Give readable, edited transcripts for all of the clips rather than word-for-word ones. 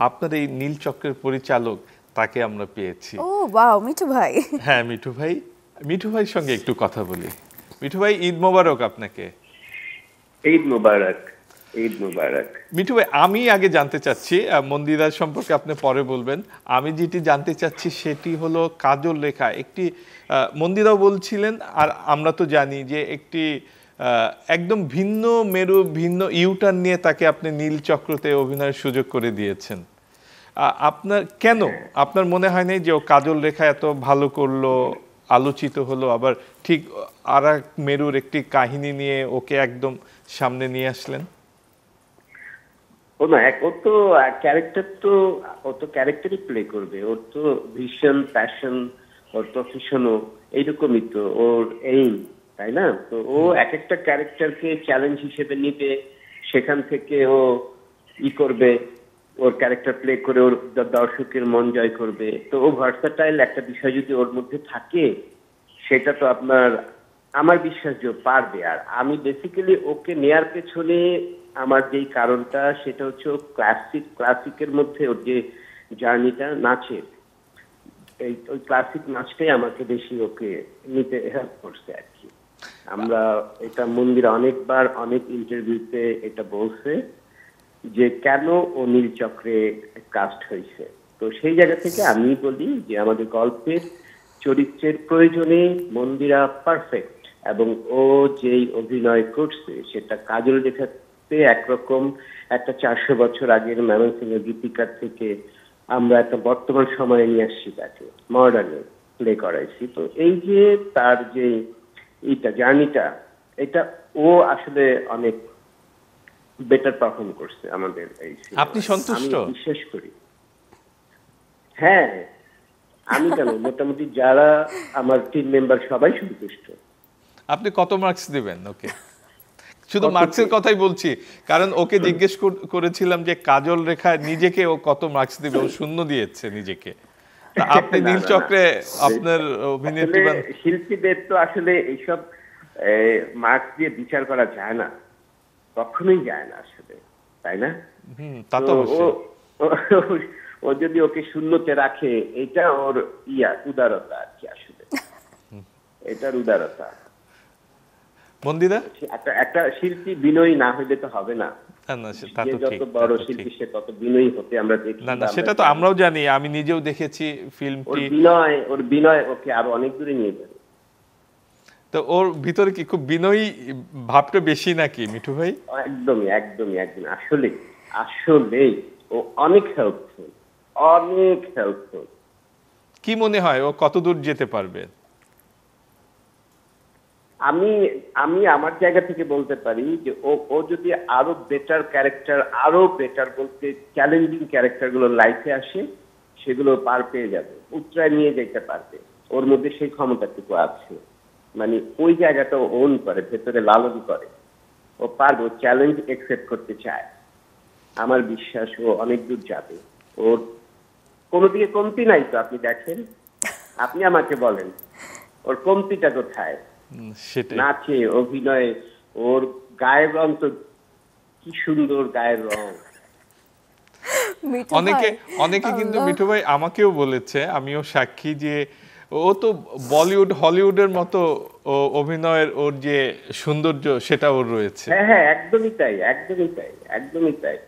আপনার এই নীল চক্রের পরিচালক তাকে আমরা পেয়েছি। ও ওয়াও, মিঠু ভাই। হ্যাঁ মিঠু ভাই, মিঠু ভাইয়ের সঙ্গে একটু কথা বলি। মিঠু ভাই, ঈদ মোবারক আপনাকে। ঈদ মোবারক, ঈদ মোবারক। মিঠু ভাই, আমি আগে জানতে চাচ্ছি, মন্দিরার সম্পর্কে আপনি পরে বলবেন, আমি যেটি জানতে চাচ্ছি সেটি হলো কাজল রেখা। একটি মন্দিরাও বলছিলেন, আর আমরা তো জানি যে একটি একদম ভিন্ন মেরু, ভিন্ন ইউটার্ন নিয়ে তাকে আপনি নীল চক্রতে অভিনয়ের সুযোগ করে দিয়েছেন। আপনার কেন, আপনার মনে হয় নাই যে ও কাজল রেখা এত ভালো করলো, আলোচিত হলো, আবার ঠিক আর এক মেরুর একটি কাহিনী নিয়ে ওকে একদম সামনে নিয়ে আসলেন? ও না, ও তো ক্যারেক্টার, তো ও তো ক্যারেক্টারই প্লে করবে। ওর তো ভিশন, প্যাশন, ওর প্রফেশনও এইরকমই তো ওর এইম, তাই না? তো ও এক একটা ক্যারেক্টারকে চ্যালেঞ্জ হিসেবে নিবে, সেখান থেকে ও করবে, ওর ক্যারেক্টার প্লে করে ওর দর্শকের মন জয় করবে। তো ও ভার্সাটাইল একটা বিষয় যদি ওর মধ্যে থাকে, সেটা তো আপনার, আমার বিশ্বাস যে পারবে। আর আমি বেসিক্যালি ওকে নেয়ার পেছনে আমার যেই কারণটা, সেটা হচ্ছে ও ক্লাসিকের মধ্যে ওর যে জার্নিটা নাচের, ওই ক্লাসিক নাচটাই আমাকে বেশি ওকে নিতে হেল্প করছে আর কি। আমরা এটা মন্দিরে অনেকবার অনেক ইন্টারভিউতে এটা বলছে যে কেন ও নীল চক্রে কাস্ট হয়েছে। তো সেই জায়গা থেকে আমি বলি যে আমাদের গল্পের চরিত্রের প্রয়োজনে মন্দিরা পারফেক্ট, এবং ও যেই অভিনয় করছে সেটা কাজল রেখাতে একরকম একটা 400 বছর আগের ময়মনসিংহের গীতিকার থেকে আমরা একটা বর্তমান সময়ে নিয়ে আসছি, তাকে মডার্নে প্লে করাইছি। তো এই যে তার যে এইটা জার্নিটা, এটা ও আসলে অনেক বেটার পারফর্ম করছে আমাদের এই সিনেমায়। আপনি সন্তুষ্ট? আমি বিশ্বাস করি, হ্যাঁ। আমি কেন, মোটামুটি যারা আমার টিম মেম্বার সবাই সন্তুষ্ট। আপনি কত মার্কস দিবেন ওকে? শুধু মার্কসের কথাই বলছি, কারণ ওকে জিজ্ঞেস করেছিলাম যে কাজল রেখা নিজেকে ও কত মার্কস দিবে, ও শূন্য দিয়েছে নিজেকে। আপনি নীল চক্রে আপনার অভিনয়, শিল্পীদের তো আসলে এইসব মার্কস দিয়ে বিচার করা যায় না, কখনোই যায় না আসলে, তাই না? তা তো ও যদি ওকে শূন্যতে রাখে, এটা ওর উদারতা আর কি, আসলে এটার উদারতা। মন্দিরা, একটা শিল্পী বিনয়ী না হইলে তো হবে না। যত বড় শিল্পী সে তত বিনয়ী হতে আমরা দেখি। না, সেটা তো আমরাও জানি, আমি নিজেও দেখেছি ফিল্মটি। ওর বিনয় ওকে আরো অনেক দূরে নিয়ে যাবে। তো ওর ভিতরে কি খুব বিনয়ী ভাবটা বেশি নাকি মিঠু ভাই? একদমই একদমই একদম, আসলে আসলেই ও অনেক হেল্পফুল, অনেক হেল্পফুল। কি মনে হয় ও কত দূর যেতে পারবে? আমি আমার জায়গা থেকে বলতে পারি যে ও যদি আরো বেটার ক্যারেক্টার, আরো বেটার বলতে চ্যালেঞ্জিং ক্যারেক্টার গুলো লাইফে আসে, সেগুলো পার পেয়ে যাবে, উত্তরায় নিয়ে যেতে পারবে। ওর মধ্যে সেই ক্ষমতাটুকু আছে, মানে ওই জায়গাটা ওন করে, ভেতরে লালন করে। ও পারবে, ও চ্যালেঞ্জ একসেপ্ট করতে চায়। আমার বিশ্বাস ও অনেক দূর যাবে। ওর কোনো দিকে কমতি নাই তো, আপনি দেখেন, আপনি আমাকে বলেন ওর কমতিটা কোথায়? নাচে, অভিনয়ে, ওর গায়ের রং তো কি সুন্দর, গায়ের রং। অনেকে কিন্তু মিঠু ভাই আমাকেও বলেছে, আমিও সাক্ষী, যে ও তো বলিউড হলিউডের মতো অভিনয়ের ওর যে সৌন্দর্য সেটা ওর রয়েছে। হ্যাঁ, একদমই তাই, একদমই তাই, একদমই তাই।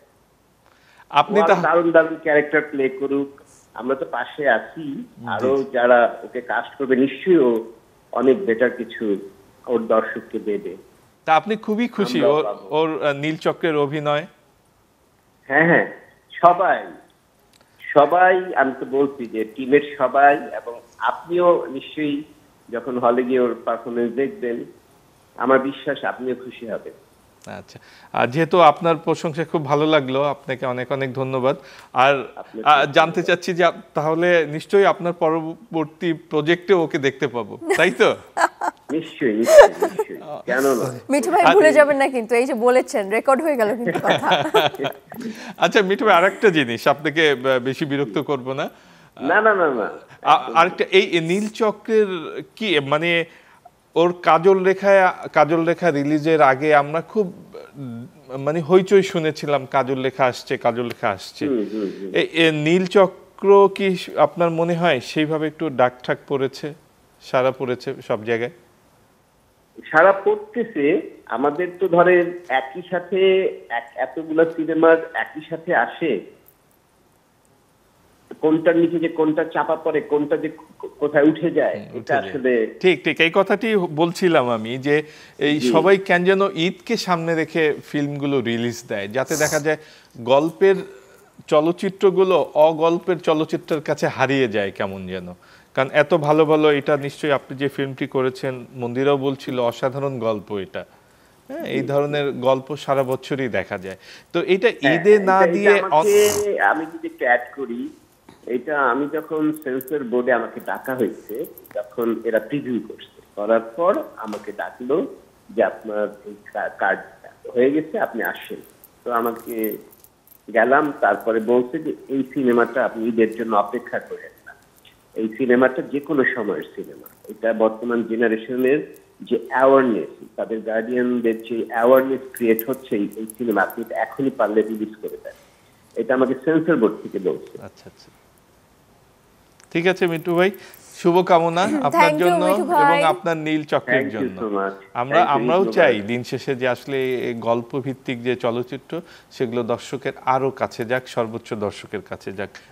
আপনি তো দারুণ দারুণ ক্যারেক্টার প্লে করুক, আমরা তো পাশে আছি। আরো যারা ওকে কাস্ট করবে, নিশ্চয়ই ও অনেক বেটার কিছু ওর দর্শককে দেবে। তা আপনি খুবই খুশি ওর নীল চক্রের অভিনয়? হ্যাঁ, সবাই সবাই, আমি তো বলছি যে টিমের সবাই, এবং আপনিও নিশ্চয়ই যখন হলে গিয়ে ওর পারফরমেন্স দেখবেন, আমার বিশ্বাস আপনিও খুশি হবেন। আচ্ছা, যেহেতু আপনার প্রশংসা খুব ভালো লাগলো, আপনাকে অনেক অনেক ধন্যবাদ। আর জানতে চাচ্ছি যে তাহলে নিশ্চয়ই আপনার পরবর্তী প্রজেক্টে ওকে দেখতে পাবো, তাই তো? নিশ্চয়ই নিশ্চয়ই, কেন নয়। মিঠু ভাই ভুলে যাবেন না কিন্তু, এই যে বলেছেন রেকর্ড হয়ে গেল কিন্তু কথা। আচ্ছা মিঠু ভাই, আরেকটা জিনিস, আপনাকে বেশি বিরক্ত করব না। না না না না, আরেকটা, এই নীল চক্রের কি মানে ওর কাজল রেখা রিলিজের আগে আমরা খুব মানে হইচই শুনেছিলাম কাজল লেখা আসছে, কাজল লেখা আসছে। নীল চক্র কি আপনার মনে হয় সেইভাবে একটু ডাক ঠাক পড়েছে, সারা পড়েছে সব জায়গায়? সারা পড়তেছে। আমাদের তো ধরেন একই সাথে এতগুলা সিনেমার একই সাথে আসে, কোনটার নিচে যে কোনটা চাপা পড়ে, কোনটা যে কোথায় উঠে যায়, এটা আসলে ঠিক ঠিক এই কথাটি বলছিলাম আমি, যে এই সবাই কেন যেন ঈদকে সামনে রেখে ফিল্মগুলো রিলিজ দেয়, যাতে দেখা যায় গল্পের চলচ্চিত্রগুলো অগল্পের চলচ্চিত্রের কাছে হারিয়ে যায় কেমন যেন। কারণ এত ভালো ভালো, এটা নিশ্চয়ই আপনি যে ফিল্মটি করেছেন, মন্দিরাও বলছিল অসাধারণ গল্প এটা। হ্যাঁ, এই ধরনের গল্প সারা বছরই দেখা যায়। তো এটা ঈদে না দিয়ে আমি যদি একটু অ্যাড করি, এটা আমি যখন সেন্সর বোর্ডে আমাকে ডাকা হয়েছে, তখন এরা প্রিভিউ করছে, করার পর আমাকে ডাকলো যে আপনার এই কার্ড হয়ে গেছে, আপনি আসেন। তো আমাকে গেলাম, তারপরে বলছে যে এই সিনেমাটা আপনি ঈদের জন্য অপেক্ষা করেন না, এই সিনেমাটা যে কোনো সময়ের সিনেমা, এটা বর্তমান জেনারেশনের যে অ্যাওয়ারনেস, তাদের গার্ডিয়ানদের যে অ্যাওয়ারনেস ক্রিয়েট হচ্ছে এই সিনেমা, আপনি এখনই পারলে রিলিজ করে দেন। এটা আমাকে সেন্সর বোর্ড থেকে বলছে। আচ্ছা আচ্ছা, ঠিক আছে মিঠু ভাই, শুভকামনা আপনার জন্য এবং আপনার নীল চক্রের জন্য। আমরাও চাই দিন শেষে যে আসলে গল্প ভিত্তিক যে চলচ্চিত্র, সেগুলো দর্শকের আরো কাছে যাক, সর্বোচ্চ দর্শকের কাছে যাক।